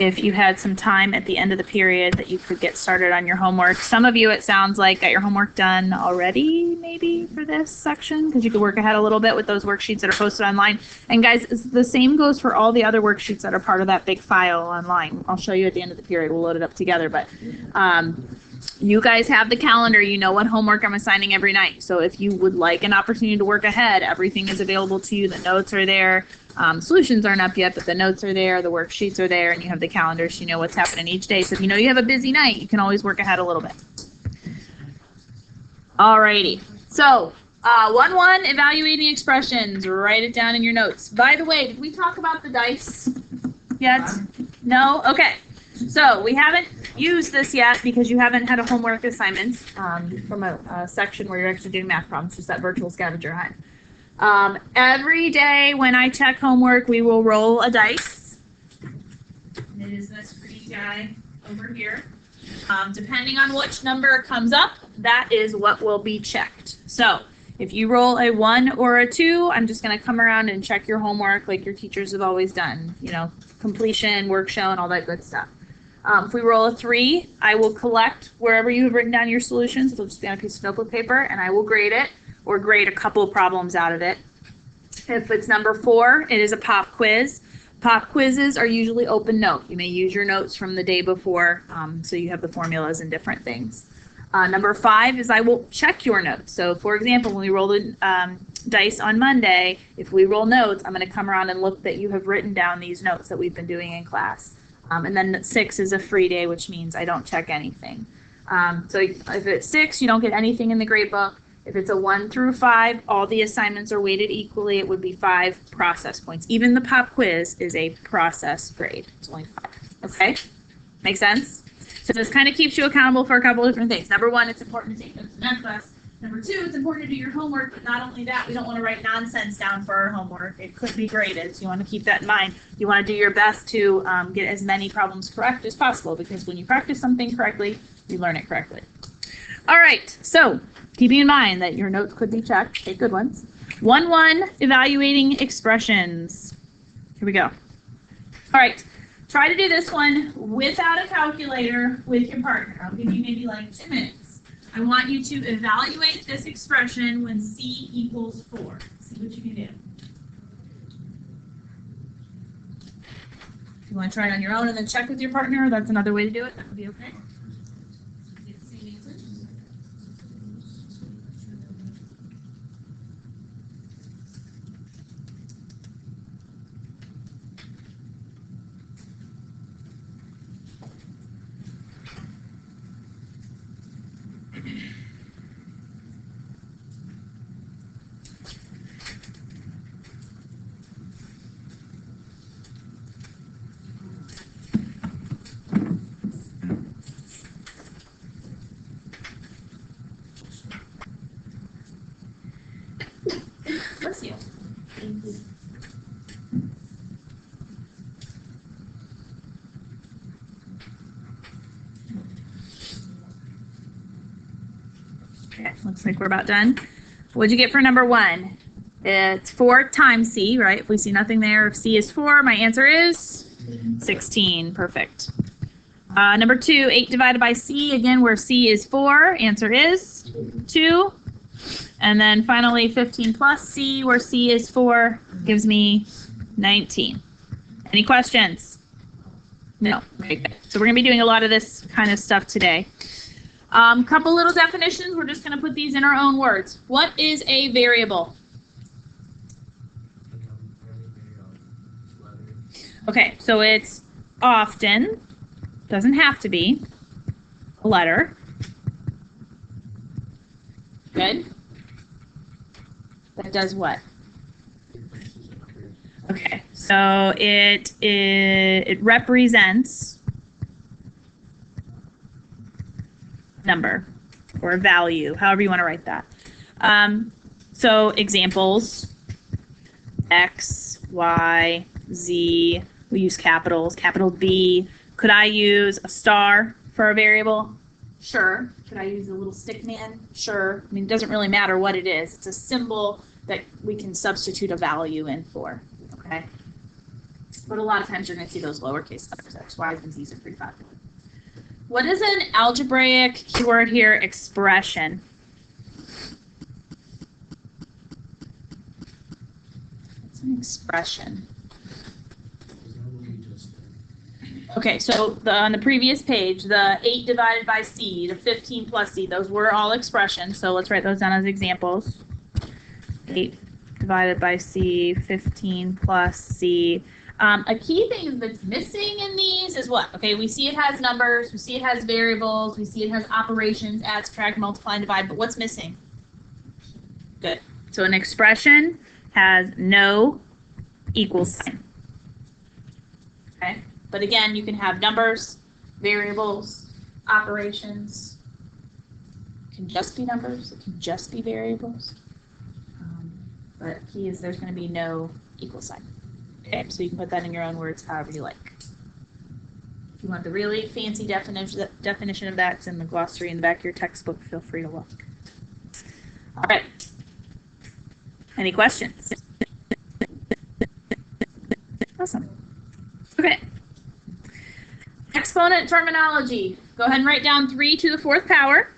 if you had some time at the end of the period that you could get started on your homework. Some of you, it sounds like, got your homework done already, maybe, for this section, because you could work ahead a little bit with those worksheets that are posted online. And guys, the same goes for all the other worksheets that are part of that big file online. I'll show you at the end of the period. We'll load it up together. But you guys have the calendar. You know what homework I'm assigning every night. So if you would like an opportunity to work ahead, everything is available to you. The notes are there. Solutions aren't up yet, but the notes are there, the worksheets are there, and you have the calendar, so you know what's happening each day. So if you know you have a busy night, you can always work ahead a little bit. Alrighty. So 1-1, evaluating expressions. Write it down in your notes. By the way, did we talk about the dice yet? No? Okay. So we haven't used this yet because you haven't had a homework assignment from a section where you're actually doing math problems, just that virtual scavenger hunt. Every day when I check homework, we will roll a dice. It is this pretty guy over here. Depending on which number comes up, that is what will be checked. So if you roll a 1 or a 2, I'm just going to come around and check your homework like your teachers have always done. You know, completion, work shown, all that good stuff. If we roll a 3, I will collect wherever you have written down your solutions. It'll just be on a piece of notebook paper, and I will grade it, or grade a couple of problems out of it. If it's number 4, it is a pop quiz. Pop quizzes are usually open note. You may use your notes from the day before, so you have the formulas and different things. Number 5 is I will check your notes. So for example, when we roll the dice on Monday, if we roll notes, I'm going to come around and look that you have written down these notes that we've been doing in class. And then 6 is a free day, which means I don't check anything. So if it's 6, you don't get anything in the grade book. If it's a 1 through 5, all the assignments are weighted equally. It would be 5 process points. Even the pop quiz is a process grade. It's only 5. Okay? Make sense? So this kind of keeps you accountable for a couple of different things. Number 1, it's important to take notes in math class. Number 2, it's important to do your homework, but not only that, we don't want to write nonsense down for our homework. It could be graded, so you want to keep that in mind. You want to do your best to get as many problems correct as possible, because when you practice something correctly, you learn it correctly. All right, so keeping in mind that your notes could be checked, take good ones. 1-1, evaluating expressions. Here we go. All right, try to do this one without a calculator with your partner. I'll give you maybe like 2 minutes. I want you to evaluate this expression when c equals 4. See what you can do. If you want to try it on your own and then check with your partner, that's another way to do it. That would be okay. Get the same answer. Bless you. Thank you. Okay, looks like we're about done. What'd you get for number 1? It's 4 times c, right? If we see nothing there, if c is 4, my answer is 16. Perfect. Number 2, 8 divided by c, again, where c is 4, answer is 2. And then finally, 15 plus c, where c is 4, gives me 19. Any questions? No. Okay, good. So we're going to be doing a lot of this kind of stuff today. Couple little definitions. We're just going to put these in our own words. What is a variable? Okay, so it's often, doesn't have to be, a letter. Good. That does what? Okay, so it represents number or a value, however you want to write that. So examples: X, Y, Z. We use capitals. Capital B. Could I use a star for a variable? Sure. Could I use a little stick man? Sure. I mean, it doesn't really matter what it is. It's a symbol that we can substitute a value in for. Okay. But a lot of times you're going to see those lowercase letters. X, Y's, and Z's are pretty popular. What is an algebraic keyword here? Expression. What's an expression? Okay, so on the previous page, the 8 divided by C, the 15 plus C, those were all expressions. So let's write those down as examples. 8 divided by C, 15 plus C. A key thing that's missing in these is what? Okay, we see it has numbers, we see it has variables, we see it has operations, add, subtract, multiply, and divide, but what's missing? Good. So an expression has no equal sign. Okay, but again, you can have numbers, variables, operations. It can just be numbers, it can just be variables. But key is there's going to be no equal sign. Okay, so you can put that in your own words however you like. If you want the really fancy definition of that, it's in the glossary in the back of your textbook. Feel free to look. All right. Any questions? Awesome. Okay. Exponent terminology. Go ahead and write down 3 to the 4th power.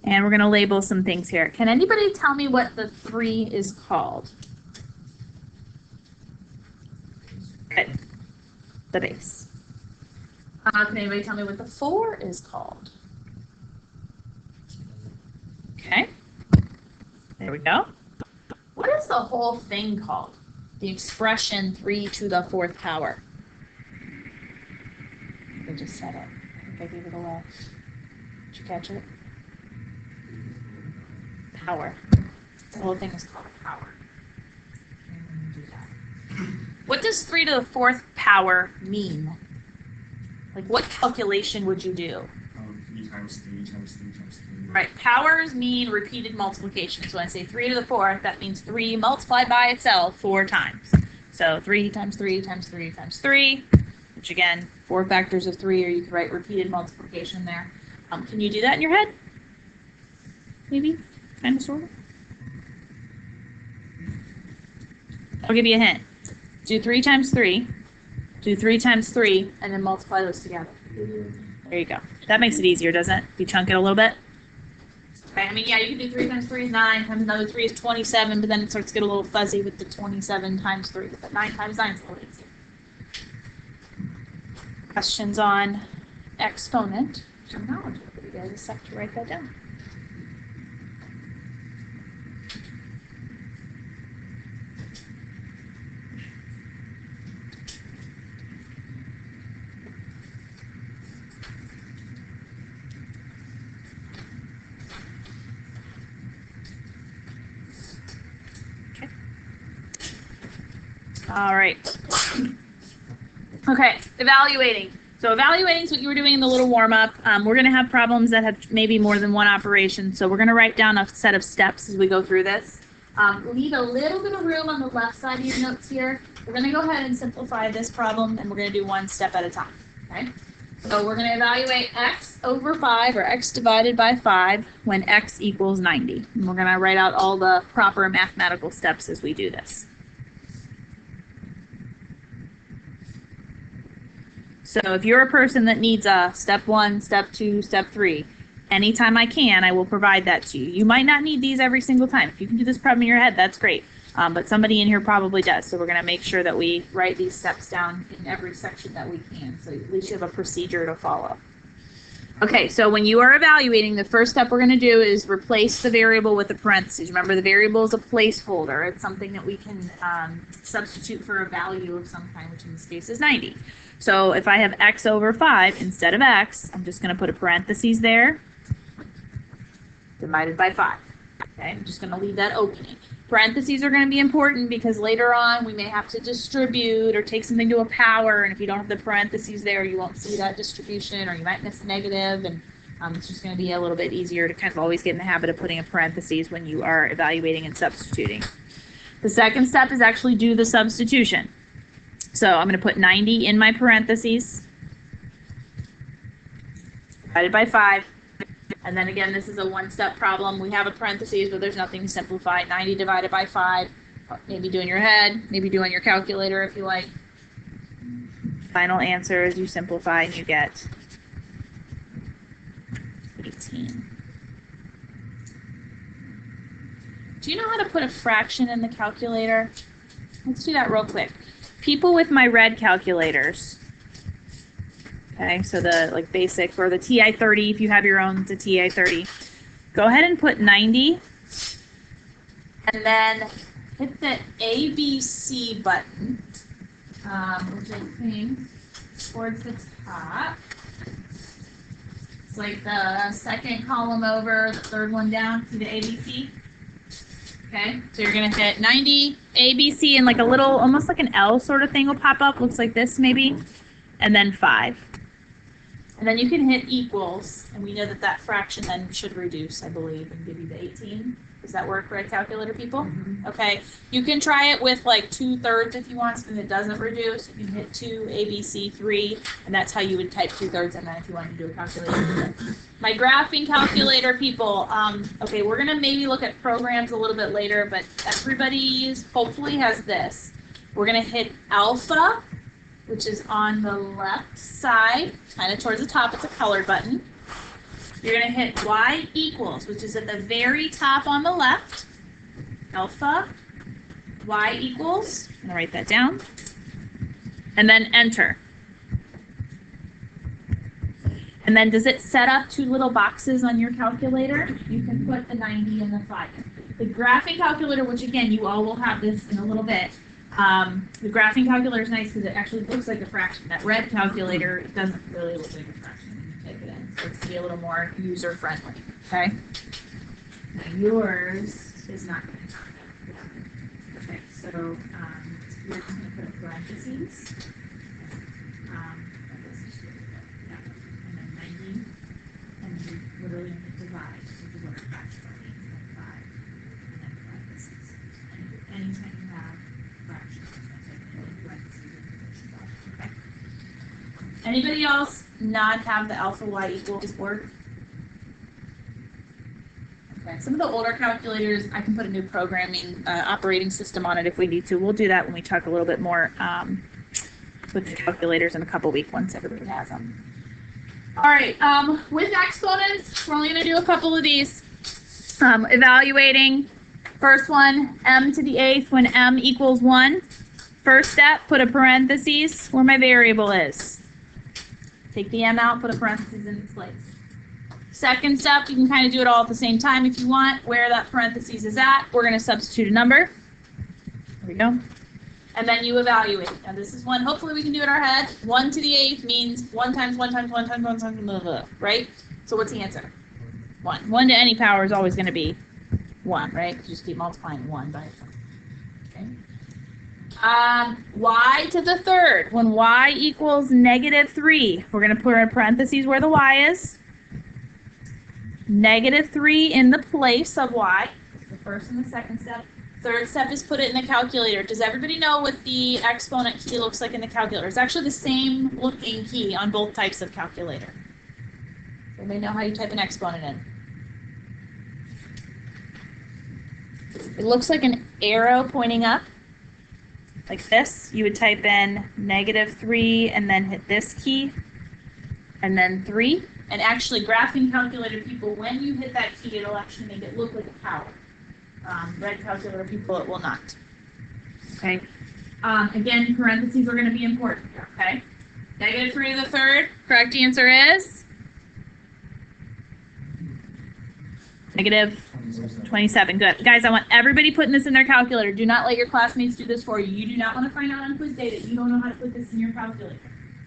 And we're going to label some things here. Can anybody tell me what the 3 is called? Good. The base. Can anybody tell me what the 4 is called? Okay. There we go. What is the whole thing called? The expression 3 to the 4th power. I just said it. I think I gave it away. Did you catch it? Power. The whole thing is called power. What does 3 to the 4th power mean? Like, what calculation would you do? 3 times 3 times 3 times 3. Right. Powers mean repeated multiplication. So when I say 3 to the 4th, that means 3 multiplied by itself 4 times. So 3 times 3 times 3 times 3, which again, 4 factors of 3, or you could write repeated multiplication there. Can you do that in your head? Maybe? Kind of, sort of. I'll give you a hint. Do 3 times 3, do 3 times 3, and then multiply those together. There you go. That makes it easier, doesn't it? You chunk it a little bit. Okay, I mean, yeah, you can do 3 times 3 is 9, times another 3 is 27, but then it starts to get a little fuzzy with the 27 times 3. But 9 times 9 is a little easier. Questions on exponent terminology? You guys just have to write that down. All right. Okay, evaluating. So evaluating is what you were doing in the little warm-up. We're going to have problems that have maybe more than one operation, so we're going to write down a set of steps as we go through this. Leave a little bit of room on the left side of your notes here. We're going to go ahead and simplify this problem, and we're going to do one step at a time. Okay? So we're going to evaluate x over 5, or x divided by 5, when x equals 90. And we're going to write out all the proper mathematical steps as we do this. So if you're a person that needs a step 1, step 2, step 3, anytime I can, I will provide that to you. You might not need these every single time. If you can do this problem in your head, that's great. But somebody in here probably does. So we're going to make sure that we write these steps down in every section that we can. So at least you have a procedure to follow. Okay, so when you are evaluating, the first step we're going to do is replace the variable with a parentheses. Remember, the variable is a placeholder. It's something that we can substitute for a value of some kind, which in this case is 90. So if I have x over 5 instead of x, I'm just going to put a parentheses there, divided by 5. Okay, I'm just going to leave that opening. Parentheses are going to be important because later on we may have to distribute or take something to a power, and if you don't have the parentheses there, you won't see that distribution, or you might miss a negative, and it's just going to be a little bit easier to kind of always get in the habit of putting a parentheses when you are evaluating and substituting. The second step is actually do the substitution. So I'm going to put 90 in my parentheses, divided by 5. And then again, this is a one-step problem. We have a parentheses, but there's nothing to simplify. 90 divided by 5 Maybe do in your head, maybe do on your calculator if you like. Final answer is you simplify and you get 18. Do you know how to put a fraction in the calculator? Let's do that real quick. People with my red calculators. Okay, so the like basic or the TI-30, if you have your own, it's a TI-30. Go ahead and put 90 and then hit the ABC button, which I think towards the top. It's like the second column over, the third one down. See the ABC? Okay, so you're gonna hit 90, ABC, and like a little, almost like an L sort of thing will pop up. Looks like this maybe, and then 5. And then you can hit equals, and we know that that fraction then should reduce, I believe, and give you the 18. Does that work, red calculator people? Mm-hmm. Okay, you can try it with like 2/3 if you want something that doesn't reduce. You can hit 2, ABC, 3, and that's how you would type 2/3 and then if you wanted to do a calculator. My graphing calculator people, okay, we're gonna maybe look at programs a little bit later, but everybody's hopefully has this. We're gonna hit alpha, which is on the left side, kind of towards the top. It's a colored button. You're going to hit y equals, which is at the very top on the left. Alpha, y equals. I'm going to write that down. And then enter. And then does it set up 2 little boxes on your calculator? You can put the 90 and the 5. The graphing calculator, which again, you all will have this in a little bit. The graphing calculator is nice because it actually looks like a fraction. That red calculator doesn't really look like a fraction when you type it in. So it's to be a little more user friendly. Okay. Now yours is not going to have that. Okay. So you're just going to put a parentheses. And then 90, and you literally divide, which is what a fraction means. And then 5, and then parentheses. And anytime you have fractions, okay. Anybody else not have the alpha y equals work? Okay. Some of the older calculators, I can put a new programming operating system on it if we need to. We'll do that when we talk a little bit more with the calculators in a couple weeks once everybody has them. All right. With exponents, we're only going to do a couple of these. Evaluating. First one, m to the 8th when m equals 1. First step, put a parentheses where my variable is. Take the m out, put a parentheses in its place. Second step, you can kind of do it all at the same time if you want, where that parentheses is at. We're going to substitute a number. There we go. And then you evaluate. Now this is one, hopefully we can do it in our head. 1 to the 8th means 1 times 1 times 1 times 1 times blah, blah, blah, right? So what's the answer? 1. 1 to any power is always going to be 1, right? You just keep multiplying 1 by itself. Okay. Y to the 3rd. When y equals -3, we're going to put in parentheses where the y is. -3 in the place of y. That's the first and the second step. Third step is put it in the calculator. Does everybody know what the exponent key looks like in the calculator? It's actually the same looking key on both types of calculator. Everybody know how you type an exponent in? It looks like an arrow pointing up, like this. You would type in -3 and then hit this key, and then 3. And actually, graphing calculator people, when you hit that key, it'll actually make it look like a power. Red calculator people, it will not. Okay. Again, parentheses are going to be important here, okay? -3 to the 3rd, correct answer is? -27. Good. Guys, I want everybody putting this in their calculator. Do not let your classmates do this for you. You do not want to find out on quiz day that you don't know how to put this in your calculator.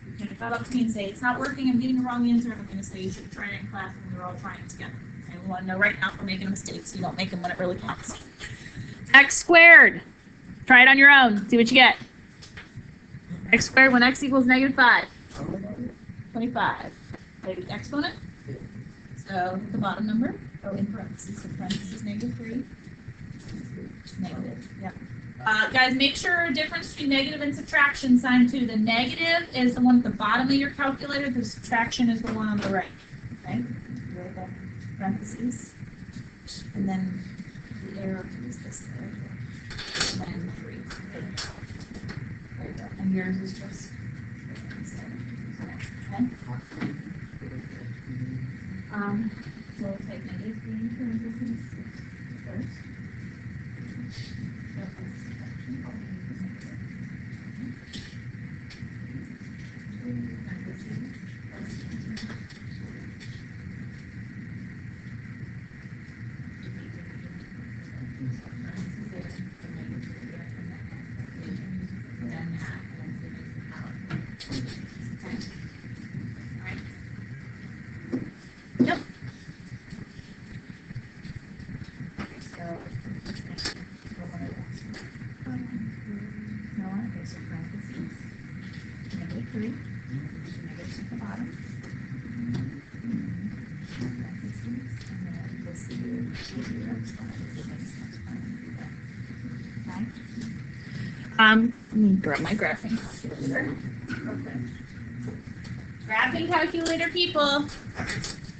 You can't come up to me and say, it's not working, I'm getting the wrong answer, and I'm going to say you should try it in class when we're all trying together. Okay, we want to know right now if we're making mistakes. You don't make them when it really counts. X squared. Try it on your own. See what you get. X squared when x equals -5. 25. Maybe exponent. So the bottom number. Oh, in parentheses. So parentheses -3. Negative. Yep. Guys, make sure a difference between negative and subtraction sign too. The negative is the one at the bottom of your calculator. The subtraction is the one on the right. Okay. Right there. Parentheses. And then the arrow is this right here. and then 3. There you go. And yours is just okay. So we'll take negative 3 in parentheses first. Yep. Okay, so parentheses. Negative 3. Negatives at the bottom. Parentheses. And then this is let me grab my graphing calculator. Okay. Graphing calculator, people.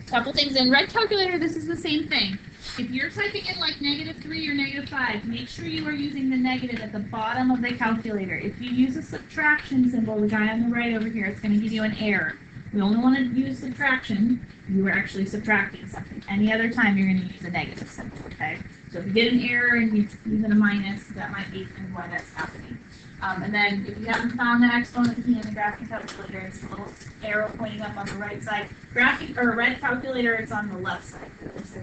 Couple things. In red calculator, this is the same thing. If you're typing in like -3 or -5, make sure you are using the negative at the bottom of the calculator. If you use a subtraction symbol, the guy on the right over here, it's going to give you an error. We only want to use subtraction. You are actually subtracting something. Any other time, you're going to use a negative symbol, okay? So if you get an error and you're using a minus, that might be why that's happening. And then if you haven't found that exponent key in the graphing calculator, it's a little arrow pointing up on the right side. Graphing or red calculator, it's on the left side. There's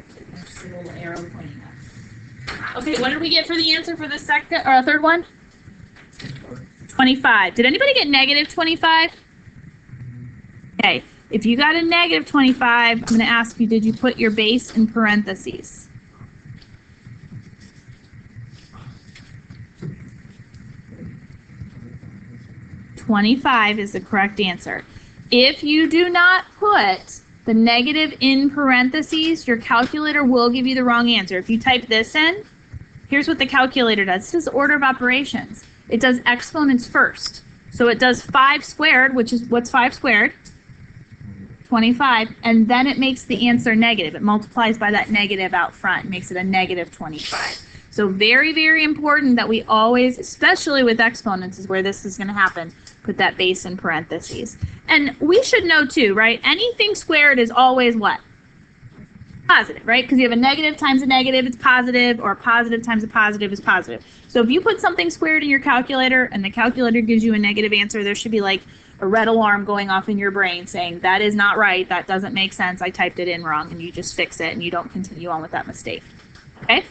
a little arrow pointing up. Okay, what did we get for the answer for the second or third one? 25. Did anybody get negative 25? Okay, if you got a negative 25, I'm going to ask you, did you put your base in parentheses? $25 is the correct answer. If you do not put the negative in parentheses, your calculator will give you the wrong answer. If you type this in, here's what the calculator does. This is order of operations. It does exponents first. So it does 5 squared, which is, what's 5 squared? 25, and then it makes the answer negative. It multiplies by that negative out front. It makes it a negative 25. So very, very important that we always, especially with exponents, is where this is going to happen, put that base in parentheses. And we should know too, right? Anything squared is always what? Positive, right? Because you have a negative times a negative, it's positive, or a positive times a positive is positive. So if you put something squared in your calculator and the calculator gives you a negative answer, there should be like a red alarm going off in your brain saying, that is not right, that doesn't make sense, I typed it in wrong, and you just fix it and you don't continue on with that mistake. Okay?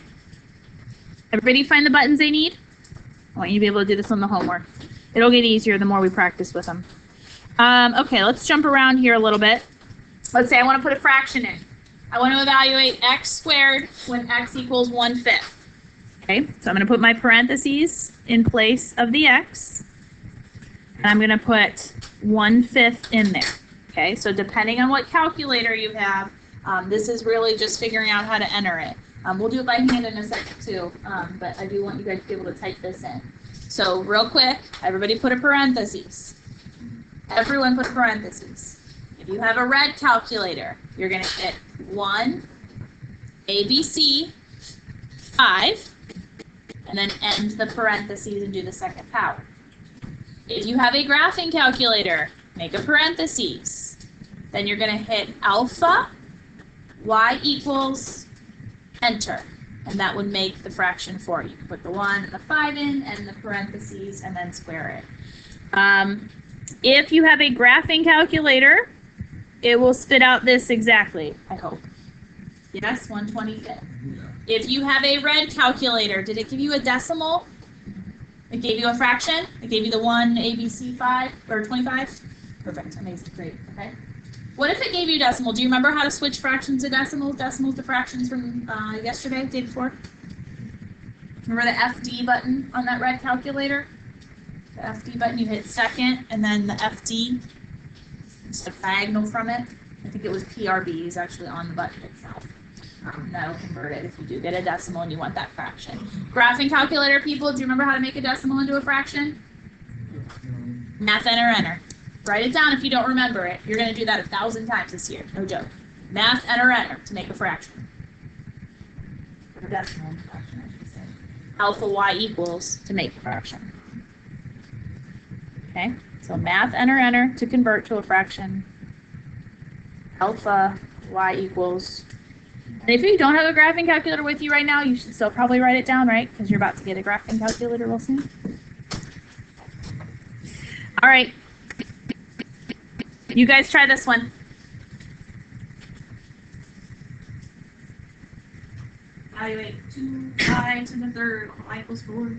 Everybody find the buttons they need? I want you to be able to do this on the homework. It'll get easier the more we practice with them. Okay, let's jump around here a little bit. Let's say I want to put a fraction in. I want to evaluate x squared when x equals 1/5. Okay, so I'm going to put my parentheses in place of the x. And I'm going to put 1/5 in there. Okay, so depending on what calculator you have, this is really just figuring out how to enter it. We'll do it by hand in a second too, but I do want you guys to be able to type this in. So real quick, everybody put a parentheses. Everyone put parentheses. If you have a red calculator, you're going to hit 1, ABC, 5, and then end the parentheses and do the second power. If you have a graphing calculator, make a parentheses. Then you're going to hit alpha, y equals, enter. And that would make the fraction for you. Put the 1 and the 5 in, and the parentheses, and then square it. If you have a graphing calculator, it will spit out this exactly, I hope. Yes, 1/25. Yeah. If you have a red calculator, did it give you a decimal? It gave you a fraction? It gave you the 1 ABC 5 or 25? Perfect, amazing, great, okay. What if it gave you decimal? Do you remember how to switch fractions to decimals to fractions from yesterday, day before? Remember the FD button on that red calculator? The FD button, you hit second, and then the FD, it's a diagonal from it. I think it was PRB is actually on the button itself. That'll convert it if you do get a decimal and you want that fraction. Graphing calculator people, do you remember how to make a decimal into a fraction? Math enter. Write it down if you don't remember it. You're going to do that 1,000 times this year, no joke. Math enter to make a fraction. Or decimal fraction, I should say. alpha y equals to make a fraction. Okay, so math, enter to convert to a fraction. Alpha y equals. And if you don't have a graphing calculator with you right now, you should still probably write it down, right? Because you're about to get a graphing calculator real soon. All right. You guys try this one. Evaluate 2y to the third, y equals 4.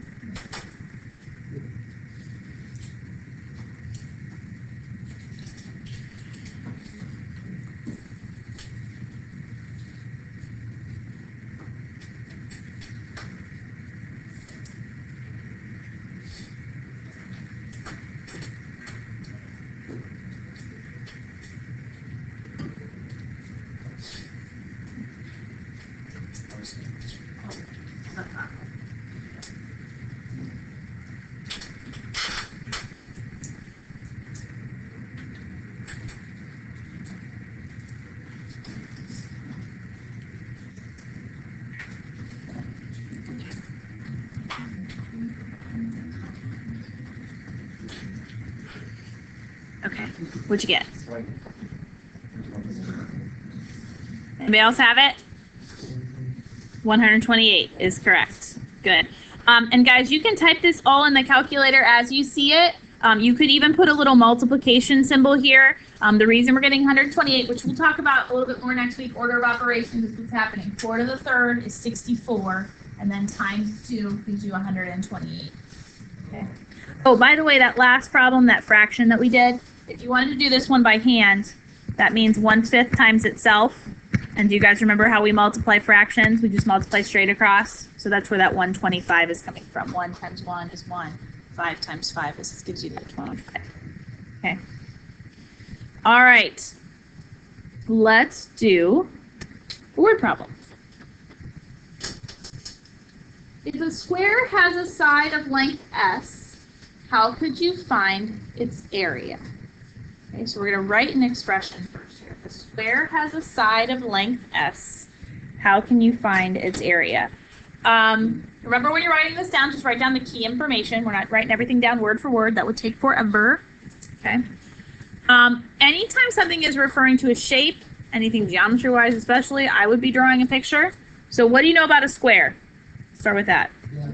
Okay, what'd you get? Anybody else have it? 128 is correct. Good. And guys, you can type this all in the calculator as you see it. You could even put a little multiplication symbol here. The reason we're getting 128, which we'll talk about a little bit more next week, order of operations is what's happening. 4 to the third is 64, and then times 2 gives you 128. Okay. Oh, by the way, that last problem, that fraction that we did, if you wanted to do this one by hand, that means 1/5 times itself. And do you guys remember how we multiply fractions? We just multiply straight across. So that's where that 125 is coming from. 1 times 1 is 1. 5 times 5 gives you the 25. Okay. All right. Let's do a word problem. If a square has a side of length s, how could you find its area? Okay, so we're going to write an expression first here. If a square has a side of length s, how can you find its area? Remember when you're writing this down, just write down the key information. We're not writing everything down word for word. That would take forever. Okay. Anytime something is referring to a shape, anything geometry-wise especially, I would be drawing a picture. So what do you know about a square? Start with that. Yeah,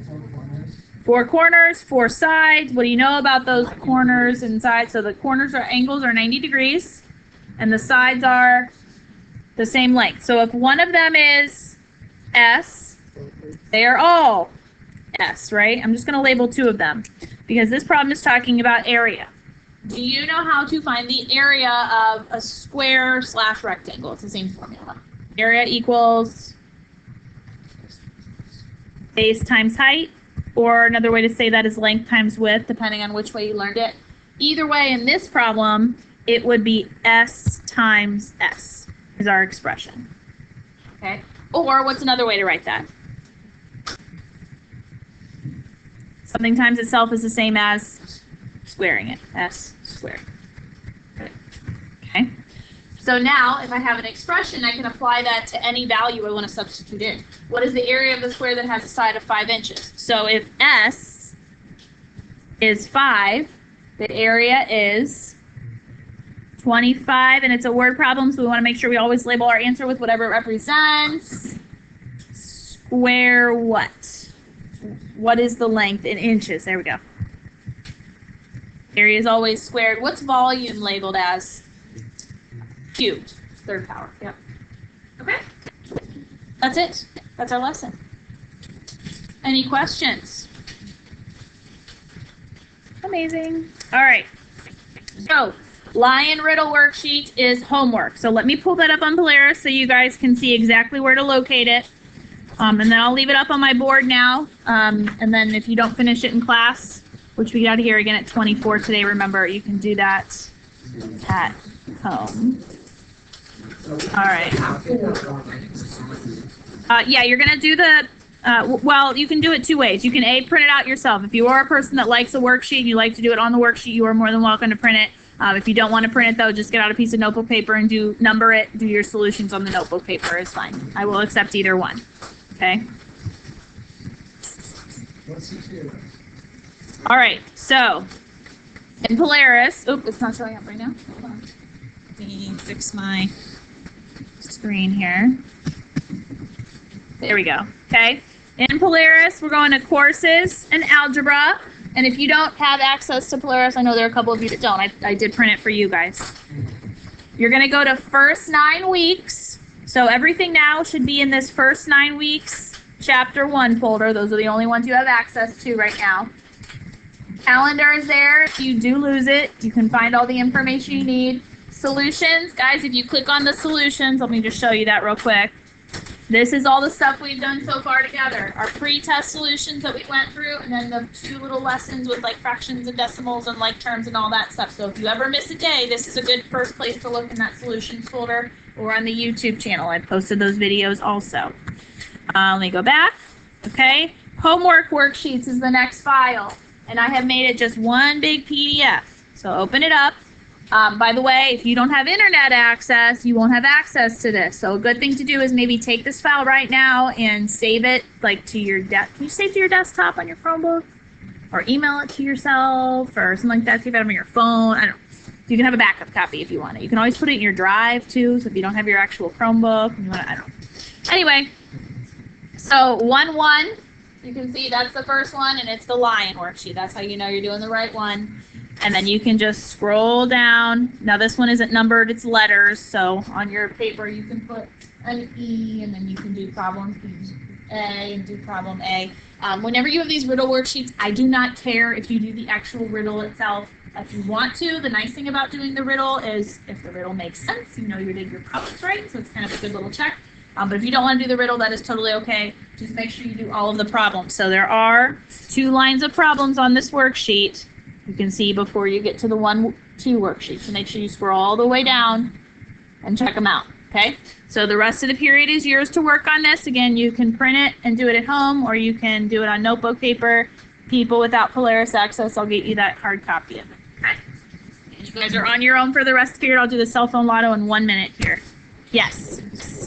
4 corners, 4 sides. What do you know about those corners and sides? So the corners or angles are 90 degrees, and the sides are the same length. So if one of them is S, they are all S, right? I'm just going to label 2 of them because this problem is talking about area. Do you know how to find the area of a square / rectangle? It's the same formula. Area equals base times height. Or another way to say that is length times width, depending on which way you learned it. Either way, in this problem, it would be S times S is our expression. Okay? Or what's another way to write that? Something times itself is the same as squaring it. S squared. Okay? So now, if I have an expression, I can apply that to any value I want to substitute in. What is the area of the square that has a side of 5 inches? So if S is 5, the area is 25, and it's a word problem, so we want to make sure we always label our answer with whatever it represents. Square what? What is the length in inches? There we go. Area is always squared. What's volume labeled as? Cubed. 3rd power. Yep. Okay. That's it. That's our lesson. Any questions? Amazing. All right. So, Lion Riddle worksheet is homework. So let me pull that up on Polaris so you guys can see exactly where to locate it. And then I'll leave it up on my board now. And then if you don't finish it in class, which we got here again at 24 today, remember, you can do that at home. All right. Yeah, you're going to do the, well, you can do it 2 ways. You can print it out yourself. If you are a person that likes a worksheet and you like to do it on the worksheet, you are more than welcome to print it. If you don't want to print it, though, just get out a piece of notebook paper and number it. Do your solutions on the notebook paper is fine. I will accept either one. Okay? All right, so in Polaris, it's not showing up right now. Hold on. Let me fix my screen here. There we go. Okay. In Polaris, we're going to courses and algebra. And if you don't have access to Polaris, I know there are a couple of you that don't. I did print it for you guys. You're going to go to first 9 weeks. So everything now should be in this first 9 weeks chapter 1 folder. Those are the only ones you have access to right now. Calendar is there. If you do lose it, you can find all the information you need. Solutions, guys, if you click on the solutions, let me just show you that real quick. This is all the stuff we've done so far together. Our pre-test solutions that we went through, and then the 2 little lessons with like fractions and decimals and like terms and all that stuff. So if you ever miss a day, this is a good first place to look in that solutions folder or on the YouTube channel. I posted those videos also. Let me go back. Okay. Homework worksheets is the next file. And I have made it just one big PDF. So open it up. By the way, if you don't have internet access, you won't have access to this. So a good thing to do is maybe take this file right now and save it like to your can you save to your desktop on your Chromebook? Or email it to yourself or something like that. Save it on your phone. I don't know. You can have a backup copy if you want it. You can always put it in your drive too. So if you don't have your actual Chromebook, you want to, I don't know. Anyway, so 1-1. You can see that's the first one, and it's the lion worksheet. That's how you know you're doing the right one. And then you can just scroll down. Now this one isn't numbered, it's letters. So on your paper you can put an E, and then you can do problem A and do problem A. Whenever you have these riddle worksheets, I do not care if you do the actual riddle itself. If you want to, the nice thing about doing the riddle is if the riddle makes sense, you know you did your problems right. So it's kind of a good little check. But if you don't want to do the riddle, that is totally okay. Just make sure you do all of the problems. So there are 2 lines of problems on this worksheet. You can see before you get to the 1-2 worksheet. So make sure you scroll all the way down and check them out. Okay? So the rest of the period is yours to work on this. Again, you can print it and do it at home, or you can do it on notebook paper. People without Polaris access, I'll get you that hard copy of it. Okay? And you guys are on your own for the rest of the period. I'll do the cell phone lotto in 1 minute here. Yes.